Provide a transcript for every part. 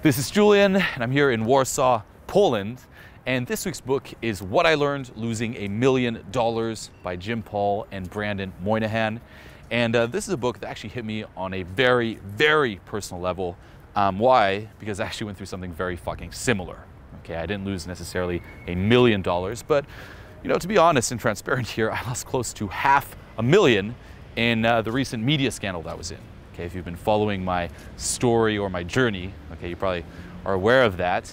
This is Julian, and I'm here in Warsaw, Poland, and this week's book is What I Learned Losing $1 Million by Jim Paul and Brendan Moynihan. And this is a book that actually hit me on a very, very personal level. Why? Because I actually went through something very fucking similar. Okay, I didn't lose necessarily $1 million, but you know, to be honest and transparent here, I lost close to $500,000 in the recent media scandal that I was in. Okay, if you've been following my story or my journey, okay, you probably are aware of that.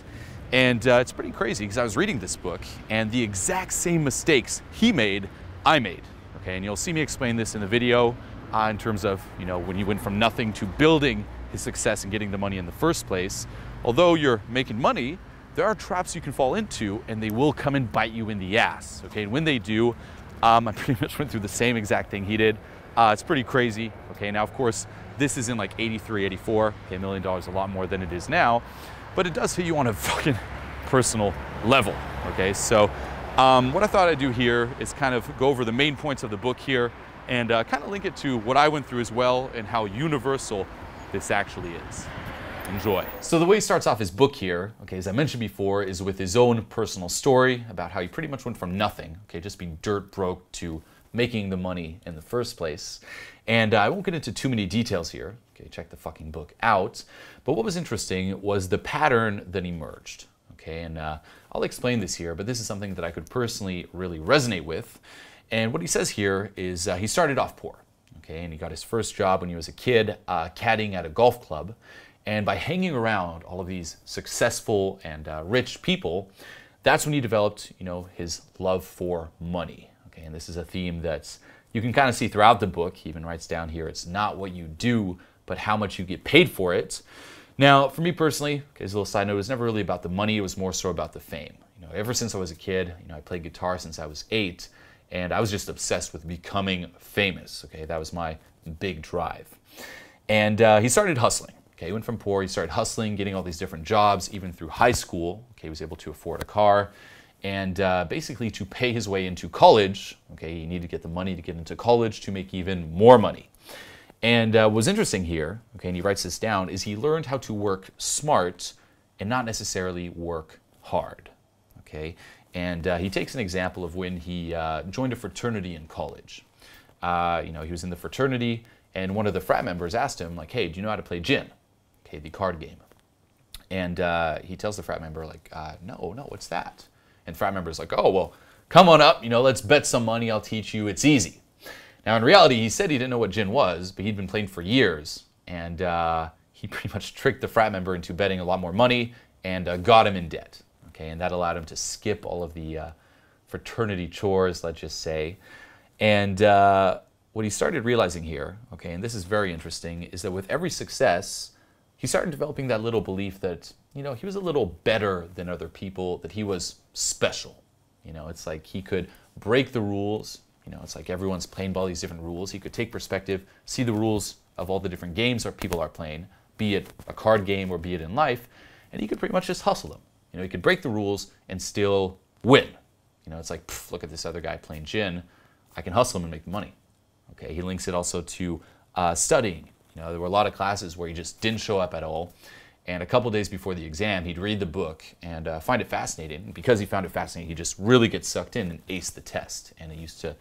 And it's pretty crazy because I was reading this book and the exact same mistakes he made, I made. Okay, and you'll see me explain this in the video in terms of, you know, when you went from nothing to building his success and getting the money in the first place. Although you're making money, there are traps you can fall into and they will come and bite you in the ass. Okay, and when they do, I pretty much went through the same exact thing he did. It's pretty crazy. Okay, now of course, this is in like 83, 84. Okay, $1 million a lot more than it is now, but it does hit you on a fucking personal level. Okay, so what I thought I'd do here is kind of go over the main points of the book here and kind of link it to what I went through as well and how universal this actually is. Enjoy. So the way he starts off his book here, okay, as I mentioned before, is with his own personal story about how he pretty much went from nothing, okay, just being dirt broke to making the money in the first place. And I won't get into too many details here. Okay, check the fucking book out. But what was interesting was the pattern that emerged. Okay, and I'll explain this here, but this is something that I could personally really resonate with. And what he says here is he started off poor. Okay, and he got his first job when he was a kid, caddying at a golf club. And by hanging around all of these successful and rich people, that's when he developed, you know, his love for money. Okay, and this is a theme that's you can kind of see throughout the book. He even writes down here, it's not what you do, but how much you get paid for it. Now, for me personally, okay, as a little side note, it was never really about the money. It was more so about the fame. You know, ever since I was a kid, you know, I played guitar since I was 8, and I was just obsessed with becoming famous. Okay, that was my big drive. And he started hustling. Okay, he went from poor, he started hustling, getting all these different jobs, even through high school. Okay, he was able to afford a car. And basically to pay his way into college, okay, he needed to get the money to get into college to make even more money. And what's interesting here, okay, and he writes this down, is he learned how to work smart and not necessarily work hard, okay? And he takes an example of when he joined a fraternity in college. You know, he was in the fraternity, and one of the frat members asked him, like, hey, do you know how to play gin? Okay, the card game. And he tells the frat member, like, no, what's that? And frat member's like, oh, well, come on up, you know, let's bet some money, I'll teach you, it's easy. Now, in reality, he said he didn't know what gin was, but he'd been playing for years, and he pretty much tricked the frat member into betting a lot more money and got him in debt. Okay, and that allowed him to skip all of the fraternity chores, let's just say. And what he started realizing here, okay, and this is very interesting, is that with every success, he started developing that little belief that, you know, he was a little better than other people, that he was special. You know, it's like he could break the rules. You know, it's like everyone's playing by all these different rules. He could take perspective, see the rules of all the different games that people are playing, be it a card game or be it in life, and he could pretty much just hustle them. You know, he could break the rules and still win. You know, it's like, look at this other guy playing gin. I can hustle him and make money. Okay, he links it also to studying. You know, there were a lot of classes where he just didn't show up at all. And a couple days before the exam, he'd read the book and find it fascinating. And because he found it fascinating, he'd just really get sucked in and ace the test. And it used to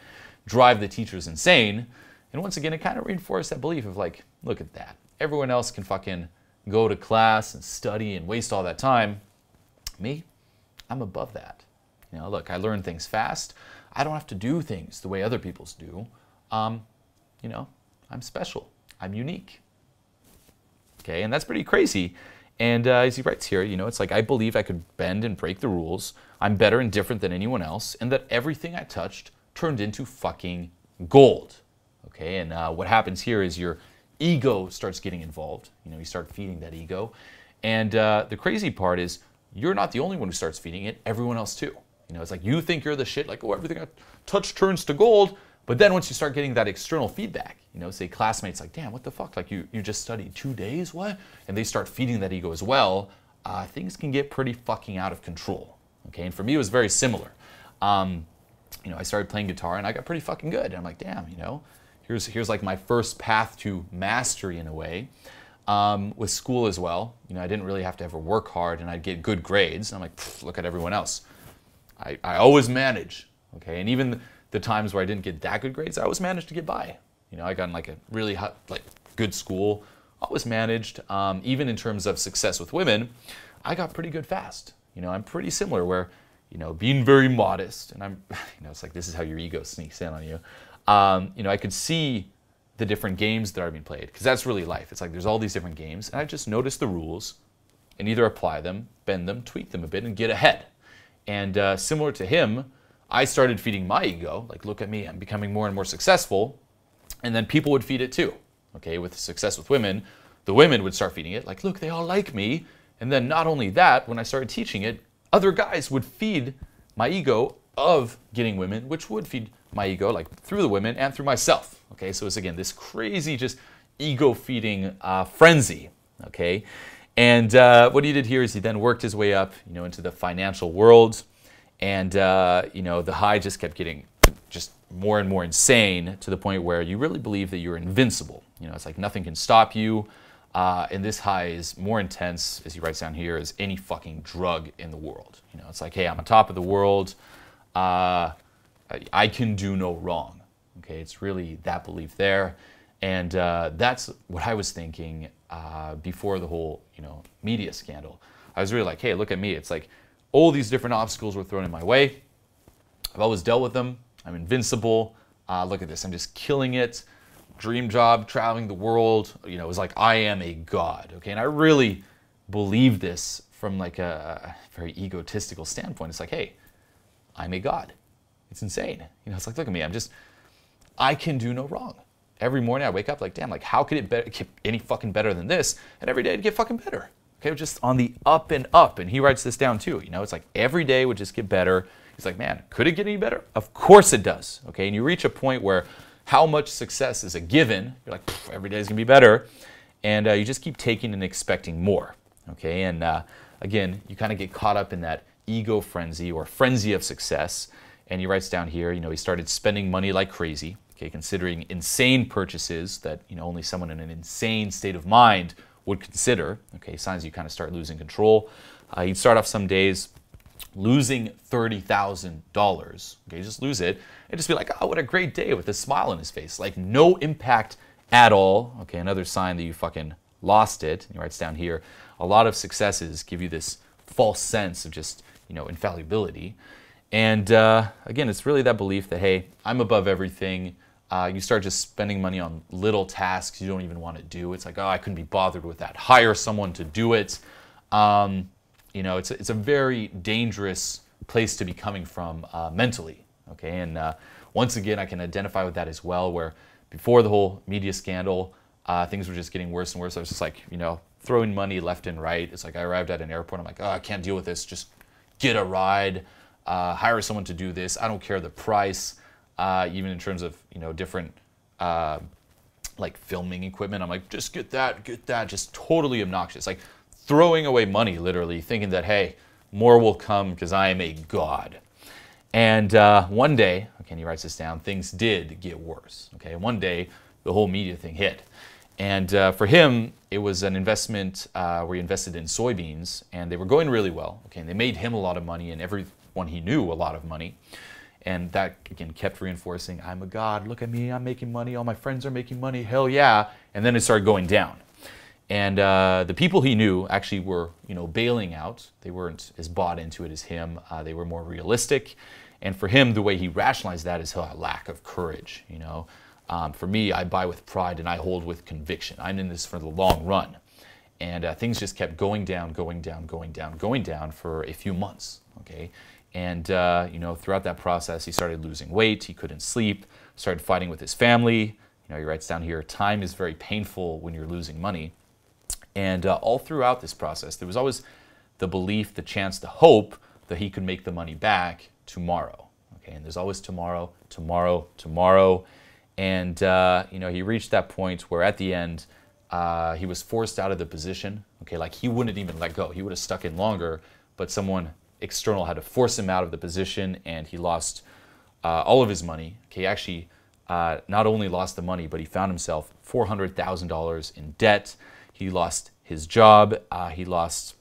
drive the teachers insane. And once again, it kind of reinforced that belief of like, look at that. Everyone else can fucking go to class and study and waste all that time. Me, I'm above that. You know, look, I learn things fast. I don't have to do things the way other people's do. You know, I'm special. I'm unique. Okay, and that's pretty crazy. And as he writes here, you know, it's like, I believe I could bend and break the rules. I'm better and different than anyone else, and that everything I touched turned into fucking gold. Okay, and what happens here is your ego starts getting involved. You know, you start feeding that ego. And the crazy part is, you're not the only one who starts feeding it, everyone else too. You know, it's like you think you're the shit, like, oh, everything I touch turns to gold. But then once you start getting that external feedback, you know, say classmates like, damn, what the fuck? Like you just studied 2 days, what? And they start feeding that ego as well. Things can get pretty fucking out of control. Okay, and for me it was very similar. You know, I started playing guitar and I got pretty fucking good. And I'm like, damn, you know, here's like my first path to mastery in a way. With school as well, I didn't really have to ever work hard, and I'd get good grades. I'm like, look at everyone else. I always manage, okay? And even the times where I didn't get that good grades, I always managed to get by. I got in like a really hot, good school, always managed. Even in terms of success with women, I got pretty good fast. I'm pretty similar where, being very modest, and I'm, it's like this is how your ego sneaks in on you. I could see the different games that are being played, because that's really life. It's like there's all these different games, and I just notice the rules and either apply them, bend them, tweak them a bit, and get ahead. And similar to him, I started feeding my ego, like, look at me, I'm becoming more and more successful, and then people would feed it too. Okay, with success with women, the women would start feeding it, like, look, they all like me. And then not only that, when I started teaching it, other guys would feed my ego of getting women, which would feed my ego, like through the women and through myself. Okay, so it's again this crazy just ego-feeding frenzy. Okay, and what he did here is he then worked his way up, into the financial world, and the high just kept getting just more and more insane to the point where you really believe that you're invincible. It's like nothing can stop you. And this high is more intense, as he writes down here, as any fucking drug in the world. It's like, hey, I'm on top of the world. I can do no wrong. Okay, it's really that belief there. And that's what I was thinking before the whole, media scandal. I was really like, hey, look at me. It's like all these different obstacles were thrown in my way. I've always dealt with them. I'm invincible. Look at this. I'm just killing it. Dream job, traveling the world. It was like, I am a god. Okay, and I really believe this from like a very egotistical standpoint. It's like, hey, I'm a god. It's insane. It's like, look at me. I can do no wrong. Every morning I wake up like, damn, like how could it get any fucking better than this? And every day it'd get fucking better. Okay, just on the up and up. And he writes this down too. It's like every day would just get better. He's like, man, could it get any better? Of course it does. Okay, and you reach a point where how much success is a given. You're like, every day is going to be better. And you just keep taking and expecting more. Okay, and again, you kind of get caught up in that ego frenzy or frenzy of success. And he writes down here, he started spending money like crazy, okay, considering insane purchases that, only someone in an insane state of mind would consider. Okay, signs you kind of start losing control. He'd start off some days losing $30,000, okay, just lose it, and just be like, oh, what a great day, with a smile on his face, like no impact at all. Okay, another sign that you fucking lost it. And he writes down here, a lot of successes give you this false sense of just, infallibility. And again, it's really that belief that, hey, I'm above everything. You start just spending money on little tasks you don't even want to do. It's like, oh, I couldn't be bothered with that. Hire someone to do it. It's a very dangerous place to be coming from mentally, okay? And once again, I can identify with that as well, where before the whole media scandal, things were just getting worse and worse. I was just like, throwing money left and right. It's like I arrived at an airport, I'm like, oh, I can't deal with this. Just get a ride, hire someone to do this. I don't care the price, even in terms of, different like filming equipment. I'm like, just get that, just totally obnoxious. Like, throwing away money, literally, thinking that, hey, more will come because I am a god. And one day, okay, and he writes this down, things did get worse. Okay, one day, the whole media thing hit. And for him, it was an investment where he invested in soybeans, and they were going really well. Okay, and they made him a lot of money, and everyone he knew a lot of money. And that, again, kept reinforcing, I'm a god, look at me, I'm making money, all my friends are making money, hell yeah. And then it started going down. And the people he knew actually were, bailing out. They weren't as bought into it as him. They were more realistic. And for him, the way he rationalized that is a lack of courage. For me, I buy with pride and I hold with conviction. I'm in this for the long run. And things just kept going down for a few months. Okay, and throughout that process, he started losing weight. He couldn't sleep. Started fighting with his family. He writes down here, time is very painful when you're losing money. And all throughout this process, there was always the belief, the chance, the hope that he could make the money back tomorrow. Okay, and there's always tomorrow. And he reached that point where at the end, he was forced out of the position. Okay, like he wouldn't even let go. He would have stuck in longer, but someone external had to force him out of the position, and he lost all of his money. Okay, he actually not only lost the money, but he found himself $400,000 in debt. He lost his job. He lost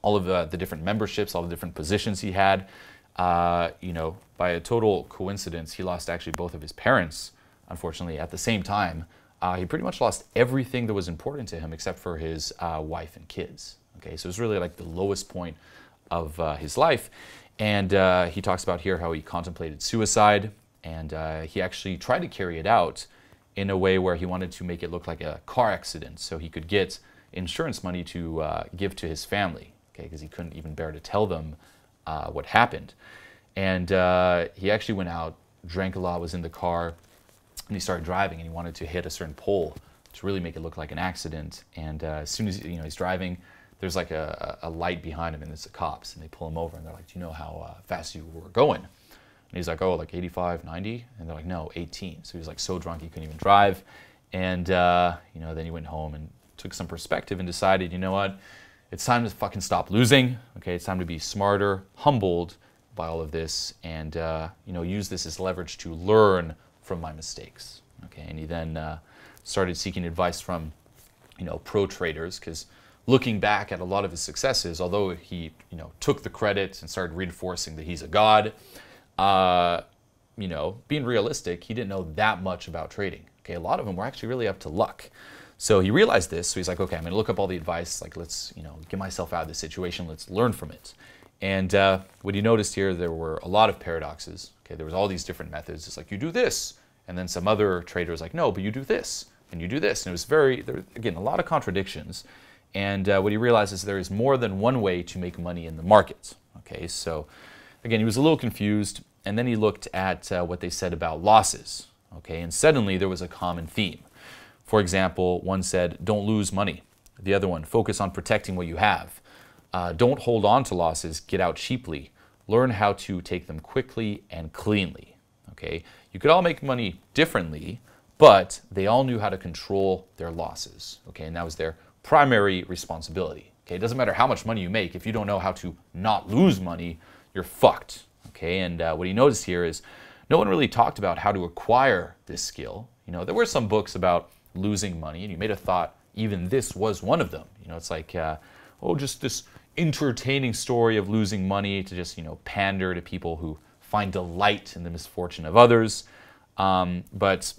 all of the different memberships, all the different positions he had. You know, by a total coincidence, he lost actually both of his parents, unfortunately, at the same time. He pretty much lost everything that was important to him except for his wife and kids. Okay, so it was really like the lowest point of his life. And he talks about here how he contemplated suicide, and he actually tried to carry it out in a way where he wanted to make it look like a car accident so he could get insurance money to give to his family, okay, because he couldn't even bear to tell them what happened. And he actually went out, drank a lot, was in the car, and he started driving, and he wanted to hit a certain pole to really make it look like an accident. And as soon as he's driving, there's like a light behind him, and it's the cops, and they pull him over, and they're like, do you know how fast you were going? And he's like, oh, like 85, 90? And they're like, no, 18. So he was like so drunk he couldn't even drive. And then he went home and took some perspective and decided, you know what, it's time to fucking stop losing. Okay, it's time to be smarter, humbled by all of this, and use this as leverage to learn from my mistakes. Okay, and he then started seeking advice from pro traders, because looking back at a lot of his successes, although he took the credit and started reinforcing that he's a god, being realistic, he didn't know that much about trading. Okay, a lot of them were actually really up to luck. So he realized this, so he's like, okay, I'm going to look up all the advice, like let's get myself out of this situation, let's learn from it. And what he noticed here, there were a lot of paradoxes. Okay, there was all these different methods. It's like, you do this, and then some other trader was like, no, but you do this, and you do this. And it was again, a lot of contradictions. And what he realized is there is more than one way to make money in the market. Okay, so again, he was a little confused, and then he looked at what they said about losses. Okay, and suddenly there was a common theme. For example, one said, don't lose money. The other one, focus on protecting what you have. Don't hold on to losses, get out cheaply. Learn how to take them quickly and cleanly. Okay, you could all make money differently, but they all knew how to control their losses. Okay, and that was their primary responsibility. Okay, it doesn't matter how much money you make, if you don't know how to not lose money, you're fucked. Okay, and what he noticed here is no one really talked about how to acquire this skill. There were some books about losing money, and you may have thought even this was one of them. It's like, just this entertaining story of losing money to just, pander to people who find delight in the misfortune of others. But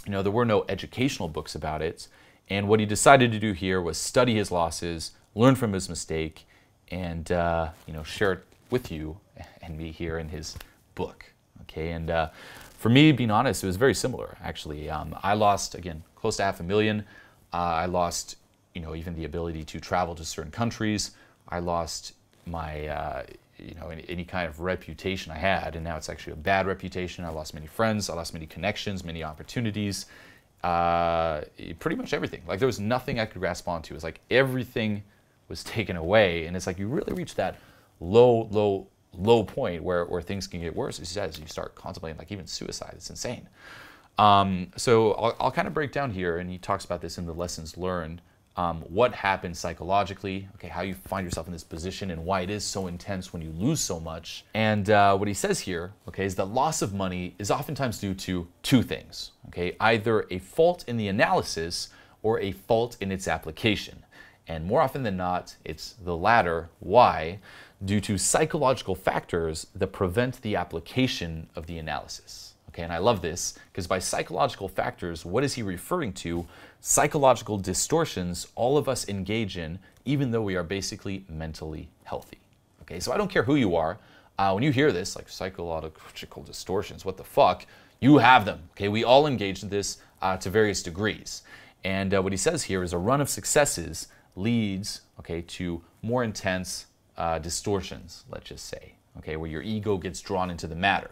there were no educational books about it. And what he decided to do here was study his losses, learn from his mistake, and share it with you and me here in his book. Okay, and for me, being honest, it was very similar, actually. I lost, again, close to $500,000. I lost, even the ability to travel to certain countries. I lost my, any kind of reputation I had, and now it's actually a bad reputation. I lost many friends. I lost many connections, many opportunities. Pretty much everything. Like, there was nothing I could grasp onto. It was like everything was taken away, and it's like you really reach that low point where things can get worse. As you start contemplating, like, even suicide. It's insane. So I'll kind of break down here, and he talks about this in the lessons learned. What happens psychologically, okay, how you find yourself in this position and why it is so intense when you lose so much. And what he says here, okay, is that loss of money is oftentimes due to two things, okay, either a fault in the analysis or a fault in its application. And more often than not, it's the latter. Why? Due to psychological factors that prevent the application of the analysis. Okay, and I love this, because by psychological factors, what is he referring to? Psychological distortions all of us engage in, even though we are basically mentally healthy. Okay, so I don't care who you are. When you hear this, like psychological distortions, what the fuck? You have them. Okay, we all engage in this to various degrees. And what he says here is a run of successes leads, okay, to more intense distortions, let's just say, okay, where your ego gets drawn into the matter.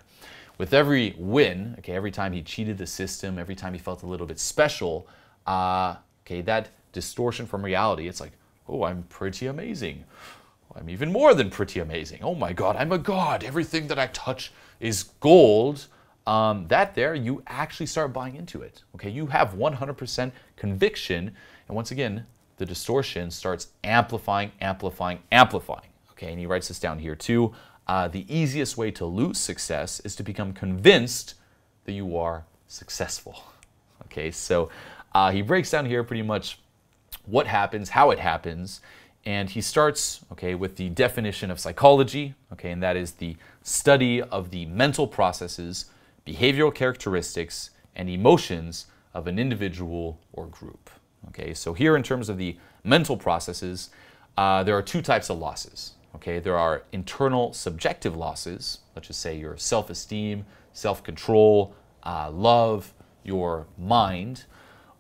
With every win, okay, every time he cheated the system, every time he felt a little bit special, okay, that distortion from reality, it's like, oh, I'm pretty amazing. I'm even more than pretty amazing. Oh my God, I'm a god. Everything that I touch is gold. That there, you actually start buying into it. Okay, you have 100% conviction, and once again, the distortion starts amplifying. Okay, and he writes this down here too. The easiest way to lose success is to become convinced that you are successful. Okay, so he breaks down here pretty much what happens, how it happens, and he starts, okay, with the definition of psychology, okay, and that is the study of the mental processes, behavioral characteristics, and emotions of an individual or group. Okay, so here in terms of the mental processes, there are two types of losses. Okay, there are internal subjective losses, let's just say your self-esteem, self-control, love, your mind.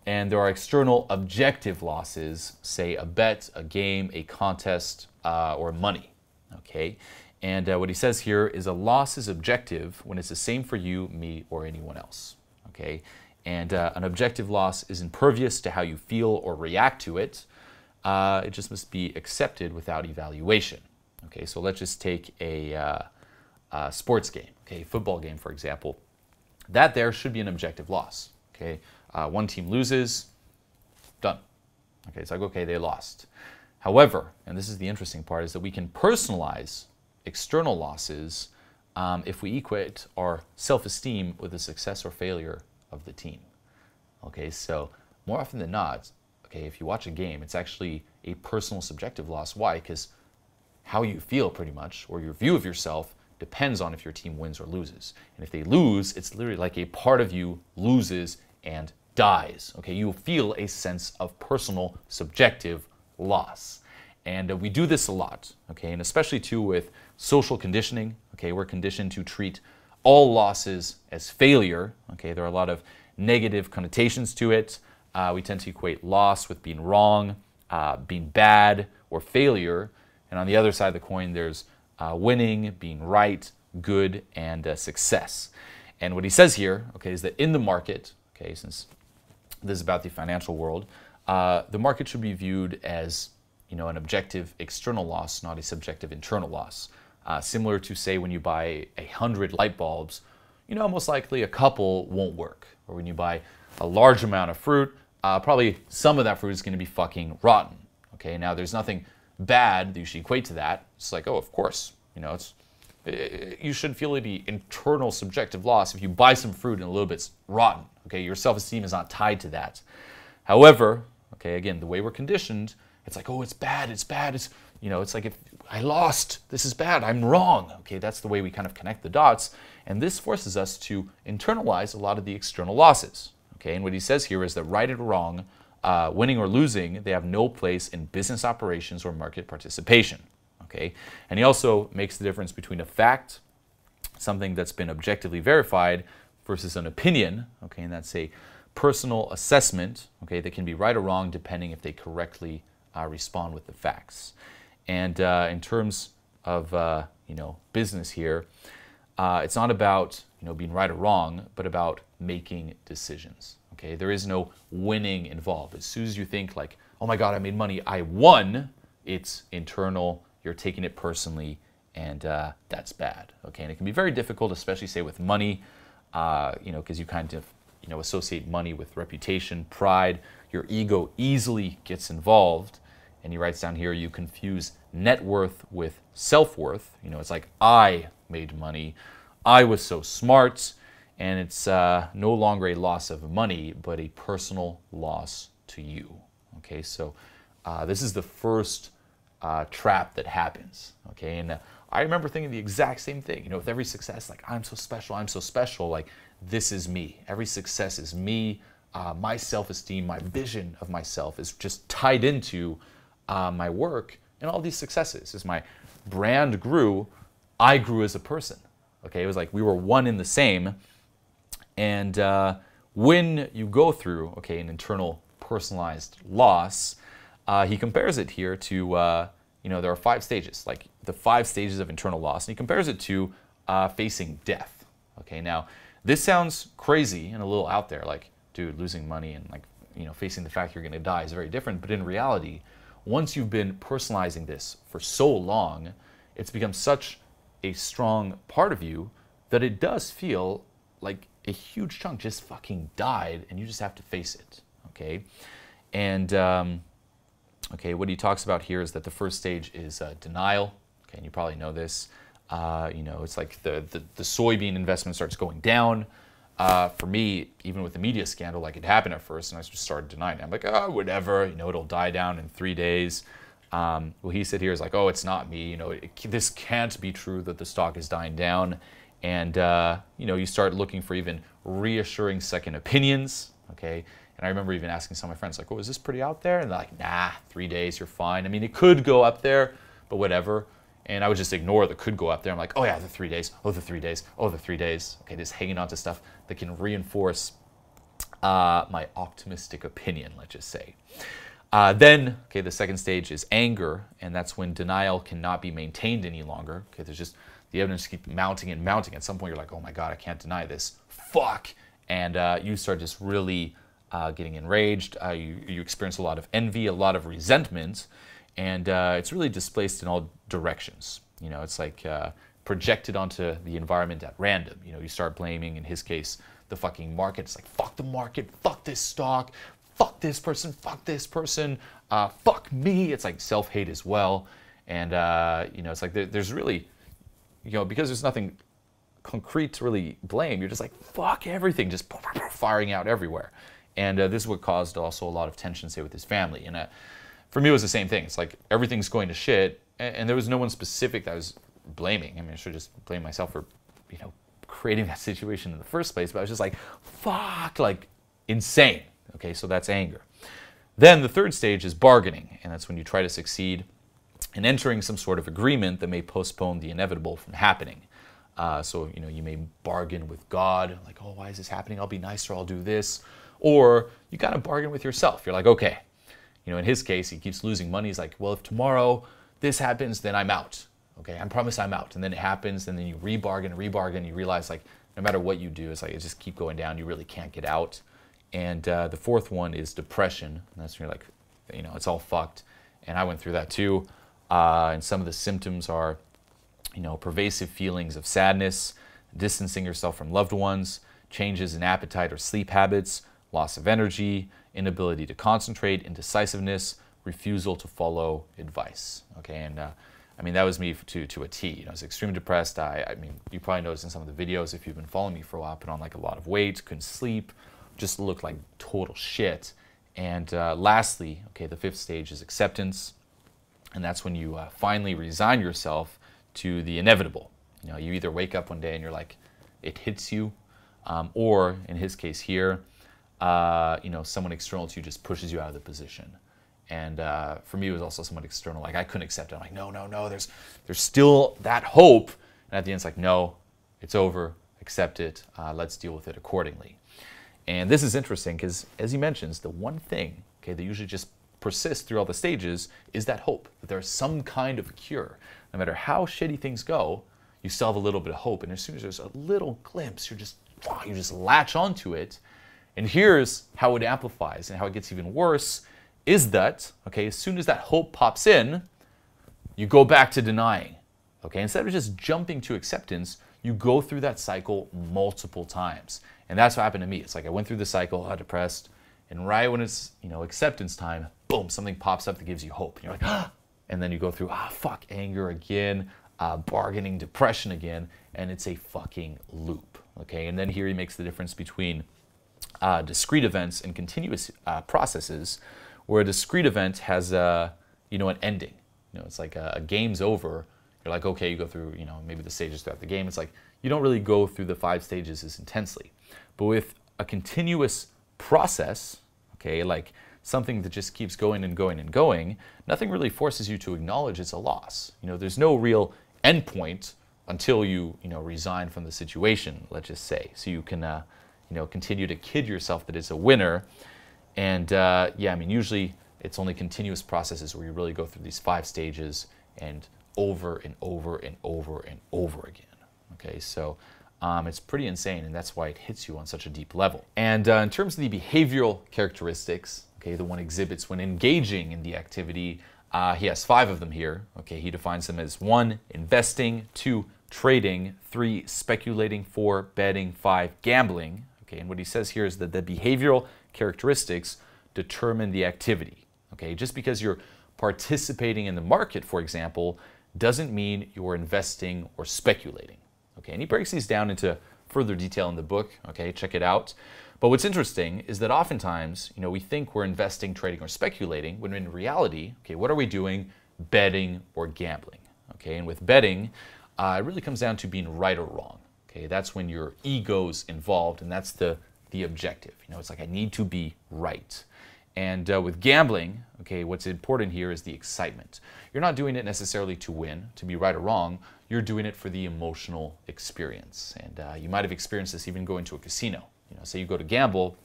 And there are external objective losses, say a bet, a game, a contest, or money. Okay, and what he says here is a loss is objective when it's the same for you, me, or anyone else. Okay, and an objective loss is impervious to how you feel or react to it. It just must be accepted without evaluation. Okay, so let's just take a sports game, okay, football game, for example. That there should be an objective loss. Okay, one team loses, done. Okay, it's like, okay, they lost. However, and this is the interesting part, is that we can personalize external losses if we equate our self-esteem with the success or failure of the team. Okay, so more often than not, okay, if you watch a game, it's actually a personal subjective loss. Why? Because how you feel pretty much, or your view of yourself, depends on if your team wins or loses. And if they lose, it's literally like a part of you loses and dies. Okay, you feel a sense of personal subjective loss. And we do this a lot, okay, and especially too with social conditioning. Okay, we're conditioned to treat all losses as failure. Okay, there are a lot of negative connotations to it. We tend to equate loss with being wrong, being bad, or failure. And on the other side of the coin, there's winning, being right, good, and success. And what he says here, okay, is that in the market, okay, since this is about the financial world, the market should be viewed as, you know, an objective external loss, not a subjective internal loss. Similar to, say, when you buy 100 light bulbs, you know, most likely a couple won't work. Or when you buy a large amount of fruit, probably some of that fruit is going to be fucking rotten. Okay, now there's nothing bad that you should equate to that. It's like, oh, of course, you know, you should feel the internal subjective loss if you buy some fruit and a little bit's rotten. Okay, your self-esteem is not tied to that. However, okay, again, the way we're conditioned, it's like, oh, it's bad, it's, you know, it's like, if I lost, this is bad, I'm wrong. Okay, that's the way we kind of connect the dots, and this forces us to internalize a lot of the external losses. Okay, and what he says here is that right or wrong, winning or losing, they have no place in business operations or market participation. Okay, and he also makes the difference between a fact, something that's been objectively verified, versus an opinion. Okay, and that's a personal assessment. Okay, that can be right or wrong depending if they correctly respond with the facts. And in terms of you know, business here, it's not about, you know, being right or wrong, but about making decisions. Okay, there is no winning involved. As soon as you think like, oh my God, I made money, I won, it's internal. You're taking it personally, and that's bad. Okay, and it can be very difficult, especially say with money, you know, because you kind of, you know, associate money with reputation, pride. Your ego easily gets involved, and he writes down here, you confuse net worth with self-worth. You know, it's like, I made money, I was so smart, and it's no longer a loss of money, but a personal loss to you. Okay, so this is the first trap that happens. Okay, and I remember thinking the exact same thing. You know, with every success, like, I'm so special, like, this is me. Every success is me. My self-esteem, my vision of myself is just tied into my work and all these successes. As my brand grew, I grew as a person. Okay, it was like we were one in the same. And when you go through, okay, an internal personalized loss, he compares it here to, you know, there are 5 stages, like the 5 stages of internal loss, and he compares it to facing death. Okay, now this sounds crazy and a little out there, like, dude, losing money and, like, you know, facing the fact you're going to die is very different. But in reality, once you've been personalizing this for so long, it's become such a strong part of you that it does feel like a huge chunk just fucking died, and you just have to face it. Okay, and okay, what he talks about here is that the first stage is denial. Okay, and you probably know this. You know, it's like the soybean investment starts going down. for me, even with the media scandal, like it happened at first, and I just started denying it. I'm like, oh, whatever, you know, it'll die down in 3 days. Well, he said here is like, oh, it's not me. You know, this can't be true that the stock is dying down. And, you know, you start looking for even reassuring second opinions, okay? And I remember even asking some of my friends, like, oh, is this pretty out there? And they're like, nah, 3 days, you're fine. I mean, it could go up there, but whatever. And I would just ignore the could go up there. I'm like, oh yeah, the 3 days, oh, the 3 days, oh, the 3 days. Okay, just hanging on to stuff that can reinforce my optimistic opinion, let's just say. Then, okay, the second stage is anger, and that's when denial cannot be maintained any longer. Okay, there's just the evidence keeps mounting and mounting. At some point, you're like, oh my God, I can't deny this. Fuck. And you start just really getting enraged. You experience a lot of envy, a lot of resentment, and it's really displaced in all directions. You know, it's like projected onto the environment at random. You know, you start blaming, in his case, the fucking market. It's like, fuck the market, fuck this stock, fuck this person, fuck me. It's like self-hate as well. And, you know, it's like there's really, you know, because there's nothing concrete to really blame, you're just like, fuck everything, just firing out everywhere. And this is what caused also a lot of tension, say, with his family. And for me, it was the same thing. It's like everything's going to shit, and there was no one specific that I was blaming. I mean, I should just blame myself for, you know, creating that situation in the first place, but I was just like, fuck, like insane. Okay, so that's anger. Then the third stage is bargaining, and that's when you try to succeed in entering some sort of agreement that may postpone the inevitable from happening. So, you know, you may bargain with God, like, oh, why is this happening? I'll be nicer, I'll do this. Or you kind of bargain with yourself. You're like, okay, you know, in his case, he keeps losing money. He's like, well, if tomorrow this happens, then I'm out. Okay, I promise I'm out. And then it happens, and then you rebargain, you realize, like, no matter what you do, it's like, it just keep going down. You really can't get out. And the fourth one is depression. And that's when you're like, you know, it's all fucked. And I went through that too. And some of the symptoms are, you know, pervasive feelings of sadness, distancing yourself from loved ones, changes in appetite or sleep habits, loss of energy, inability to concentrate, indecisiveness, refusal to follow advice. Okay, and I mean, that was me to a T. You know, I was extremely depressed. I mean, you probably noticed in some of the videos, if you've been following me for a while, I put on like a lot of weight, couldn't sleep, just looked like total shit. And lastly, okay, the fifth stage is acceptance. And that's when you finally resign yourself to the inevitable. You know, you either wake up one day and you're like, it hits you, or in his case here, you know, someone external to you just pushes you out of the position. And for me, it was also someone external. Like, I couldn't accept it. I'm like, no, there's still that hope. And at the end, it's like, no, it's over. Accept it. Let's deal with it accordingly. And this is interesting because, as he mentions, the one thing, okay, that usually just persists through all the stages is that hope, that there's some kind of cure. No matter how shitty things go, you still have a little bit of hope. And as soon as there's a little glimpse, you just latch onto it. And here's how it amplifies and how it gets even worse is that, okay, as soon as that hope pops in, you go back to denying. Okay, instead of just jumping to acceptance, you go through that cycle multiple times. And that's what happened to me. It's like I went through the cycle, depressed, and right when it's, you know, acceptance time, boom, something pops up that gives you hope. And you're like, ah, and then you go through, fuck, anger again, bargaining, depression again, and it's a fucking loop. Okay, and then here he makes the difference between discrete events and continuous processes, where a discrete event has you know, an ending. You know, it's like a game's over. You're like, okay, you go through, you know, maybe the stages throughout the game. It's like you don't really go through the 5 stages as intensely. But with a continuous process, okay, like something that just keeps going and going and going, nothing really forces you to acknowledge it's a loss. You know, there's no real endpoint until you know, resign from the situation, let's just say. So you can, you know, continue to kid yourself that it's a winner. And yeah, I mean, usually it's only continuous processes where you really go through these 5 stages and over and over and over and over again. Okay, so it's pretty insane, and that's why it hits you on such a deep level. And in terms of the behavioral characteristics, okay, the one exhibits when engaging in the activity, he has 5 of them here. Okay, he defines them as 1, investing, 2, trading, 3, speculating, 4, betting, 5, gambling. Okay, and what he says here is that the behavioral characteristics determine the activity. Okay, just because you're participating in the market, for example, doesn't mean you're investing or speculating. Okay, and he breaks these down into further detail in the book, okay, check it out. But what's interesting is that oftentimes, we think we're investing, trading, or speculating, when in reality, okay, what are we doing? Betting or gambling, okay? And with betting, it really comes down to being right or wrong, okay? That's when your ego's involved, and that's the objective. It's like, I need to be right. And with gambling, okay, what's important here is the excitement. You're not doing it necessarily to win, to be right or wrong. You're doing it for the emotional experience. And you might have experienced this even going to a casino. Say you go to gamble,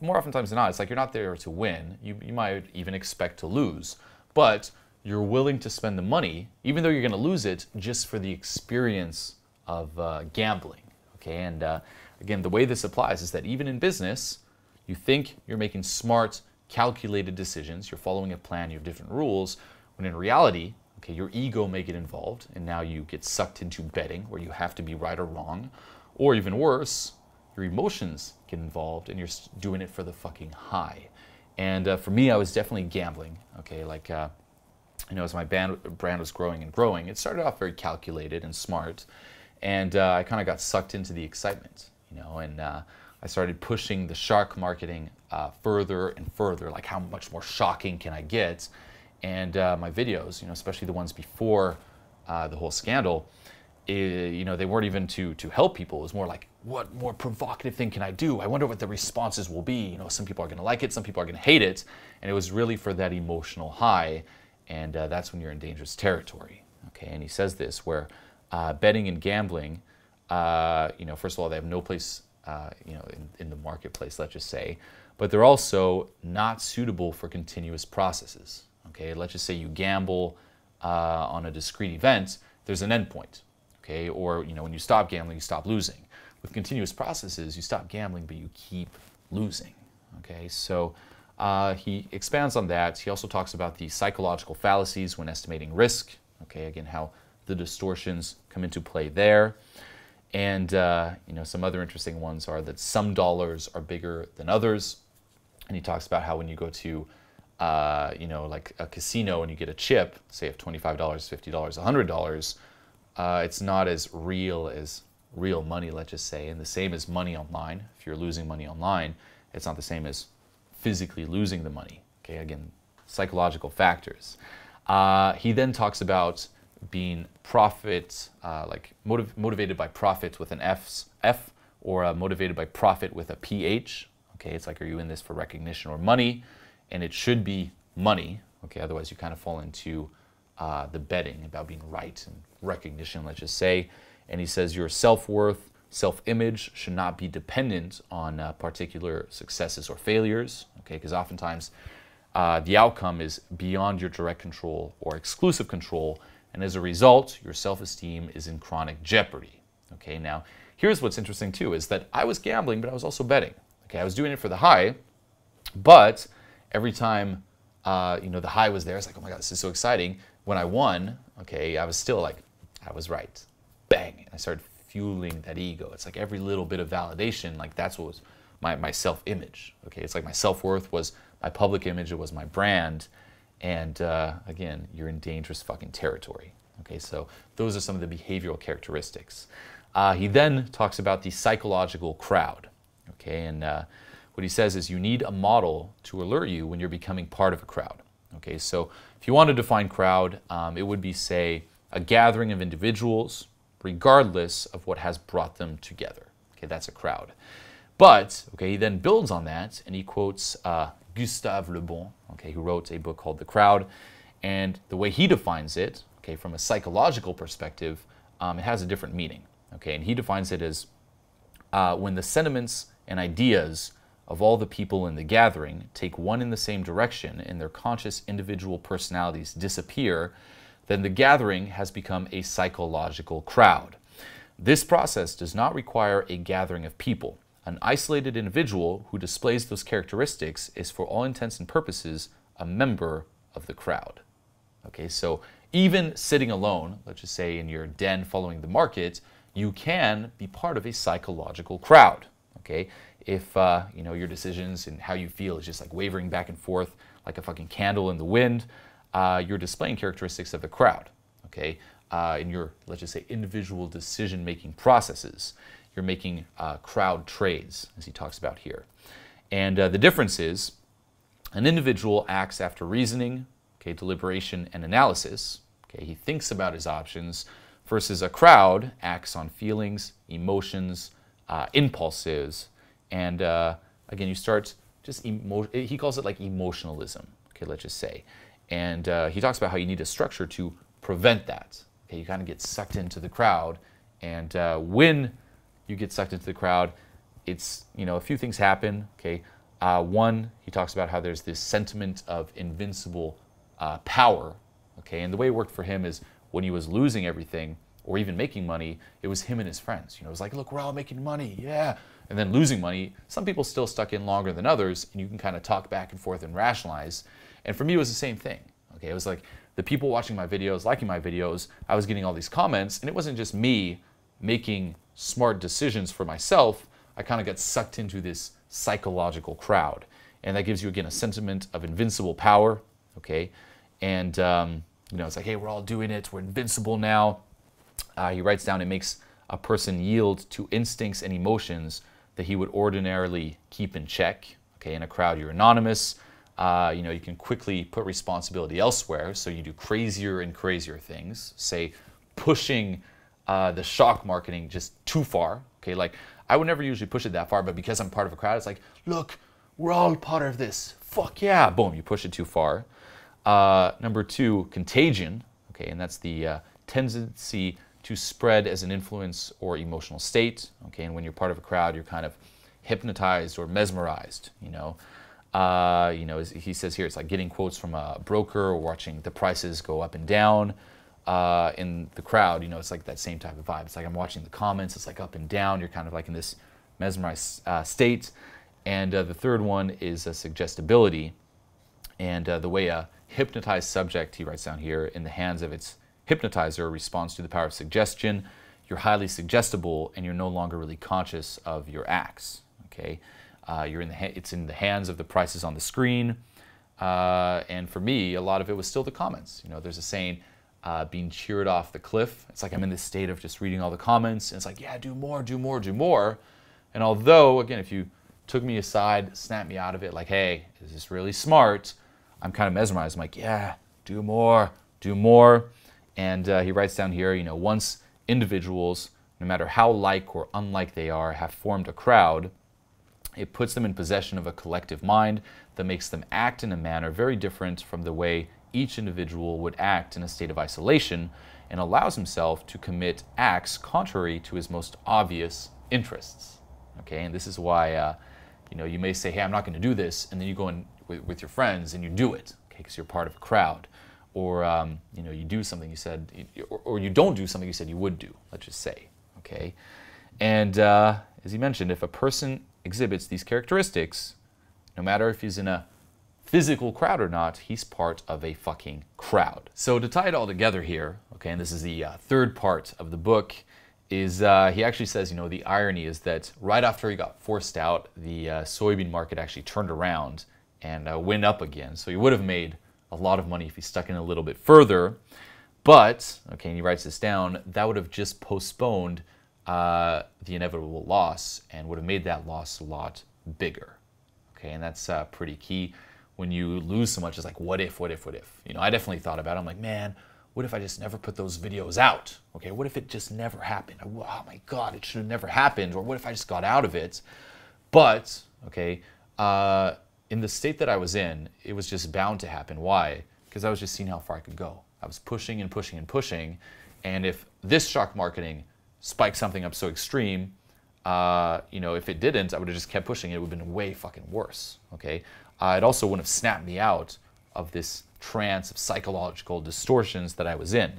more oftentimes than not, it's like you're not there to win. You might even expect to lose, but you're willing to spend the money, even though you're going to lose it, just for the experience of gambling. Okay, and again, the way this applies is that even in business, you think you're making smart, calculated decisions. You're following a plan. You have different rules. When in reality, okay, your ego may get involved, and now you get sucked into betting, where you have to be right or wrong, or even worse, your emotions get involved and you're doing it for the fucking high. And for me, I was definitely gambling, okay? Like, as my brand was growing and growing, it started off very calculated and smart, and I kind of got sucked into the excitement, and I started pushing the shark marketing further and further, like how much more shocking can I get? And my videos, especially the ones before the whole scandal, they weren't even to help people. It was more like, what more provocative thing can I do? I wonder what the responses will be. Some people are going to like it, some people are going to hate it, and it was really for that emotional high, and that's when you're in dangerous territory. Okay, and he says this where betting and gambling, first of all, they have no place, in the marketplace, let's just say, but they're also not suitable for continuous processes. Okay, let's just say you gamble on a discrete event. There's an endpoint. Okay, or when you stop gambling, you stop losing. With continuous processes, you stop gambling, but you keep losing. Okay, so he expands on that. He also talks about the psychological fallacies when estimating risk. Okay, again, how the distortions come into play there. And some other interesting ones are that some dollars are bigger than others. And he talks about how when you go to like a casino and you get a chip, say of $25, $50, $100, it's not as real money, let's just say, and the same as money online. If you're losing money online, it's not the same as physically losing the money. Okay, again, psychological factors. He then talks about being profit, like motivated by profit with an F, or motivated by profit with a PH. Okay, it's like, are you in this for recognition or money? And it should be money. Okay, otherwise you kind of fall into the betting about being right and recognition, let's just say. And he says your self-worth, self-image should not be dependent on particular successes or failures, okay? Because oftentimes the outcome is beyond your direct control or exclusive control, and as a result, your self-esteem is in chronic jeopardy, okay? Now, here's what's interesting too, is that I was gambling, but I was also betting, okay? I was doing it for the high, but every time, the high was there, I was like, oh my God, this is so exciting. When I won, okay, I was still like, I was right. Bang, and I started fueling that ego. It's like every little bit of validation, like that's what was my self-image, okay? It's like my self-worth was my public image, it was my brand, and again, you're in dangerous fucking territory, okay? So those are some of the behavioral characteristics. He then talks about the psychological crowd, okay? And what he says is you need a model to alert you when you're becoming part of a crowd, okay? So if you want to define crowd, it would be, say, a gathering of individuals, regardless of what has brought them together. Okay, that's a crowd. But, okay, he then builds on that, and he quotes Gustave Le Bon, okay, who wrote a book called The Crowd, and the way he defines it, okay, from a psychological perspective, it has a different meaning, okay, and he defines it as when the sentiments and ideas of all the people in the gathering take one in the same direction and their conscious individual personalities disappear, then the gathering has become a psychological crowd. This process does not require a gathering of people. An isolated individual who displays those characteristics is, for all intents and purposes, a member of the crowd. Okay, so even sitting alone, let's just say in your den following the market, you can be part of a psychological crowd. Okay, if your decisions and how you feel is just like wavering back and forth like a fucking candle in the wind, you're displaying characteristics of the crowd, okay? in your, let's just say, individual decision-making processes. You're making crowd trades, as he talks about here. And the difference is an individual acts after reasoning, okay, deliberation, and analysis. Okay, he thinks about his options, versus a crowd acts on feelings, emotions, impulses, and again, you start just he calls it like emotionalism. Okay, let's just say, and he talks about how you need a structure to prevent that. Okay, you kind of get sucked into the crowd, and when you get sucked into the crowd, it's, you know, a few things happen. Okay, one, he talks about how there's this sentiment of invincible power. Okay, and the way it worked for him is when he was losing everything or even making money, it was him and his friends. You know, it was like, look, we're all making money, yeah. And then losing money, some people still stuck in longer than others, and you can kind of talk back and forth and rationalize. And for me, it was the same thing. Okay, it was like the people watching my videos, liking my videos, I was getting all these comments, and it wasn't just me making smart decisions for myself. I kind of got sucked into this psychological crowd. And that gives you, again, a sentiment of invincible power, okay? And, you know, it's like, hey, we're all doing it, we're invincible now. He writes down, it makes a person yield to instincts and emotions that he would ordinarily keep in check. Okay, in a crowd, you're anonymous. You know, you can quickly put responsibility elsewhere, so you do crazier and crazier things. Say, pushing the shock marketing just too far. Okay, like I would never usually push it that far, but because I'm part of a crowd, it's like, look, we're all part of this. Fuck yeah, boom, you push it too far. Number two, contagion. Okay, and that's the tendency to spread as an influence or emotional state. Okay, and when you're part of a crowd, you're kind of hypnotized or mesmerized. You know, as he says here, it's like getting quotes from a broker or watching the prices go up and down in the crowd. You know, it's like that same type of vibe. It's like I'm watching the comments. It's like up and down. You're kind of like in this mesmerized state. And the third one is suggestibility, and the way a hypnotized subject, he writes down here, in the hands of its hypnotizer responds to the power of suggestion. You're highly suggestible, and you're no longer really conscious of your acts. Okay, it's in the hands of the prices on the screen, and for me, a lot of it was still the comments. You know, there's a saying, being cheered off the cliff. It's like I'm in this state of just reading all the comments, and it's like, yeah, do more, do more, do more. And although, again, if you took me aside, snapped me out of it, like, hey, is this really smart? I'm kind of mesmerized. I'm like, yeah, do more, do more. And he writes down here, you know, once individuals, no matter how like or unlike they are, have formed a crowd, it puts them in possession of a collective mind that makes them act in a manner very different from the way each individual would act in a state of isolation, and allows himself to commit acts contrary to his most obvious interests. Okay, and this is why, you know, you may say, hey, I'm not going to do this, and then you go in with your friends and you do it, okay, because you're part of a crowd. Or, you know, you do something you said, or you don't do something you said you would do, let's just say, okay? And as he mentioned, if a person exhibits these characteristics, no matter if he's in a physical crowd or not, he's part of a fucking crowd. So to tie it all together here, okay, and this is the third part of the book, is he actually says, you know, the irony is that right after he got forced out, the soybean market actually turned around and went up again. So he would have made a lot of money if he stuck in a little bit further, but, okay, and he writes this down, that would have just postponed the inevitable loss and would have made that loss a lot bigger, okay, and that's pretty key. When you lose so much, it's like, what if, what if, what if? You know, I definitely thought about it. I'm like, man, what if I just never put those videos out? Okay, what if it just never happened? Oh my God, it should have never happened. Or what if I just got out of it? But, okay, in the state that I was in, it was just bound to happen. Why? Because I was just seeing how far I could go. I was pushing and pushing and pushing. And if this shock marketing spiked something up so extreme, you know, if it didn't, I would have just kept pushing. It would have been way fucking worse, okay? It also wouldn't have snapped me out of this trance of psychological distortions that I was in.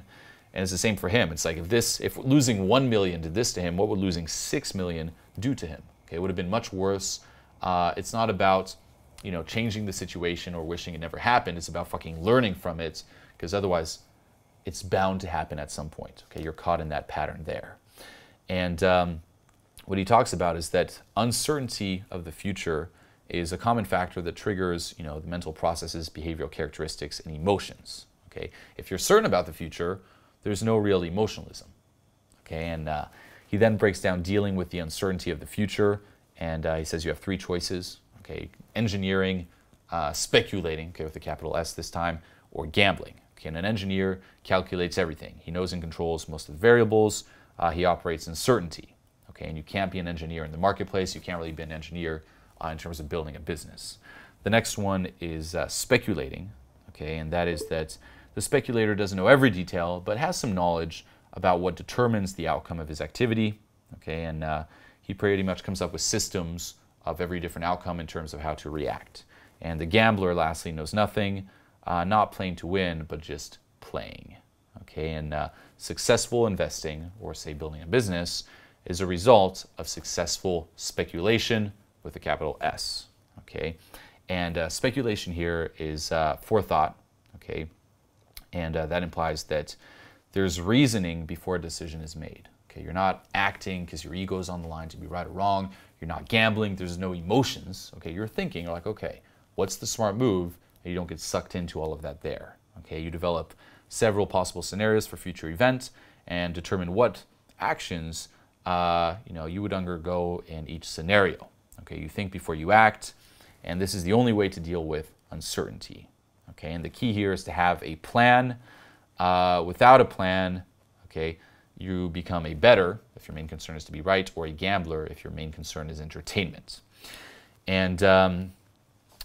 And it's the same for him. It's like if losing 1 million did this to him, what would losing 6 million do to him? Okay, it would have been much worse. It's not about, you know, changing the situation or wishing it never happened. It's about fucking learning from it, because otherwise it's bound to happen at some point. Okay, you're caught in that pattern there. And what he talks about is that uncertainty of the future is a common factor that triggers, you know, the mental processes, behavioral characteristics, and emotions. Okay, if you're certain about the future, there's no real emotionalism. Okay, and he then breaks down dealing with the uncertainty of the future, and he says you have three choices. Okay, engineering, speculating, okay, with a capital S this time, or gambling. Okay, and an engineer calculates everything. He knows and controls most of the variables. He operates in certainty. Okay, and you can't be an engineer in the marketplace. You can't really be an engineer in terms of building a business. The next one is speculating. Okay, and that is that the speculator doesn't know every detail, but has some knowledge about what determines the outcome of his activity. Okay, and he pretty much comes up with systems of every different outcome in terms of how to react. And the gambler, lastly, knows nothing, not playing to win, but just playing. Okay, and successful investing, or say building a business, is a result of successful speculation with a capital S. Okay, and speculation here is forethought. Okay, and that implies that there's reasoning before a decision is made. Okay, you're not acting because your ego is on the line to be right or wrong. You're not gambling. There's no emotions. Okay, you're thinking. You're like, okay, what's the smart move? And you don't get sucked into all of that there. Okay, you develop several possible scenarios for future events and determine what actions you would undergo in each scenario. Okay, you think before you act, and this is the only way to deal with uncertainty. Okay, and the key here is to have a plan. Without a plan, okay, you become a bettor if your main concern is to be right, or a gambler if your main concern is entertainment. And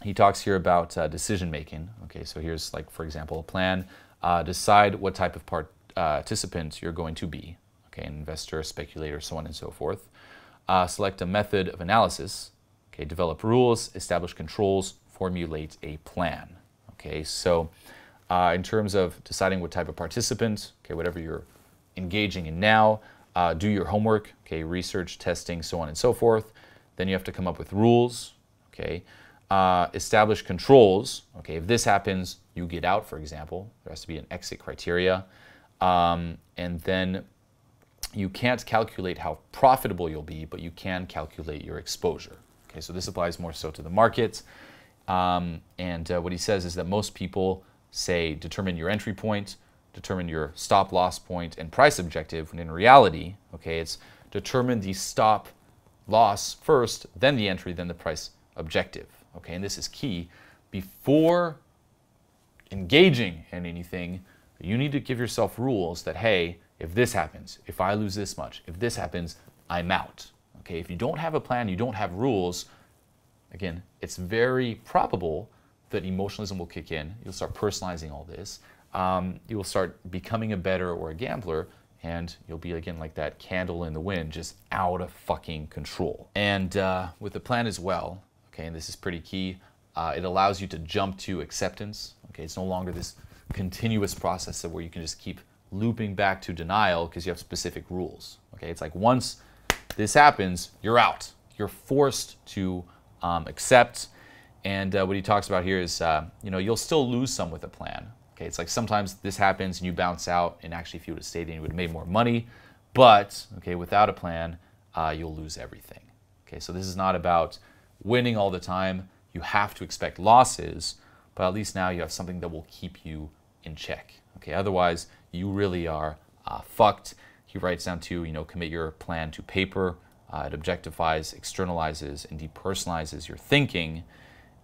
he talks here about decision making. Okay, so here's, like, for example, a plan. Decide what type of participant you're going to be. Okay, an investor, speculator, so on and so forth. Select a method of analysis. Okay, develop rules, establish controls, formulate a plan. Okay, so in terms of deciding what type of participant, okay, whatever you're engaging in now, do your homework, okay, research, testing, so on and so forth. Then you have to come up with rules, okay, establish controls, okay, if this happens, you get out, for example. There has to be an exit criteria. And then you can't calculate how profitable you'll be, but you can calculate your exposure. Okay, so this applies more so to the market. What he says is that most people say determine your entry point, determine your stop loss point and price objective, when in reality, okay, it's determine the stop loss first, then the entry, then the price objective. Okay, and this is key. Before engaging in anything, you need to give yourself rules that, hey, if this happens, if I lose this much, if this happens, I'm out. Okay, if you don't have a plan, you don't have rules, again, it's very probable that emotionalism will kick in. You'll start personalizing all this. You will start becoming a bettor or a gambler, and you'll be, again, like that candle in the wind, just out of fucking control. And with the plan as well, okay, and this is pretty key, it allows you to jump to acceptance. Okay, it's no longer this continuous process of where you can just keep looping back to denial because you have specific rules. Okay, it's like once this happens, you're out. You're forced to accept. And what he talks about here is, you'll still lose some with a plan. Okay, it's like sometimes this happens and you bounce out, and actually if you would have stayed in, you would have made more money. But, okay, without a plan, you'll lose everything. Okay, so this is not about winning all the time. You have to expect losses, but at least now you have something that will keep you in check. Okay, otherwise you really are fucked. He writes down to, commit your plan to paper. It objectifies, externalizes, and depersonalizes your thinking.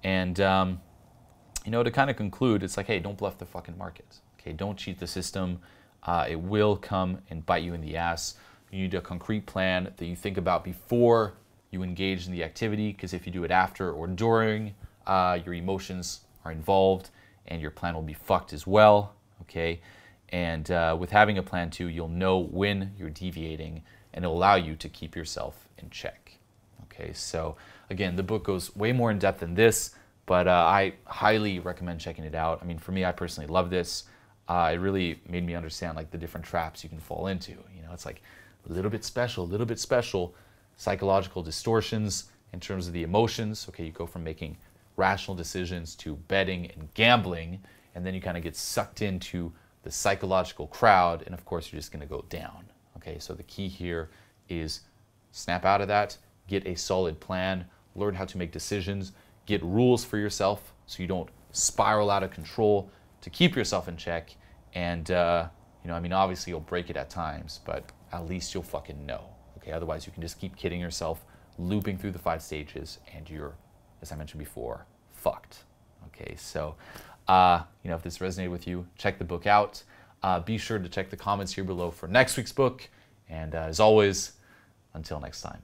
And, to kind of conclude, it's like, hey, don't bluff the fucking market. Okay, don't cheat the system. It will come and bite you in the ass. You need a concrete plan that you think about before you engage in the activity, because if you do it after or during, your emotions are involved and your plan will be fucked as well. Okay, and with having a plan too, you'll know when you're deviating, and it'll allow you to keep yourself in check. Okay, so again, the book goes way more in depth than this, but I highly recommend checking it out. I mean, for me, I personally love this. It really made me understand, like, the different traps you can fall into. It's like a little bit special, psychological distortions in terms of the emotions. Okay, you go from making rational decisions to betting and gambling, and then you kind of get sucked into the psychological crowd, and of course, you're just going to go down. Okay, so the key here is snap out of that, get a solid plan, learn how to make decisions, get rules for yourself so you don't spiral out of control, to keep yourself in check, and You know, I mean, obviously you'll break it at times, but at least you'll fucking know. Okay, otherwise you can just keep kidding yourself, looping through the 5 stages, and you're, as I mentioned before, fucked. Okay, so, you know, if this resonated with you, check the book out. Be sure to check the comments here below for next week's book. And as always, until next time.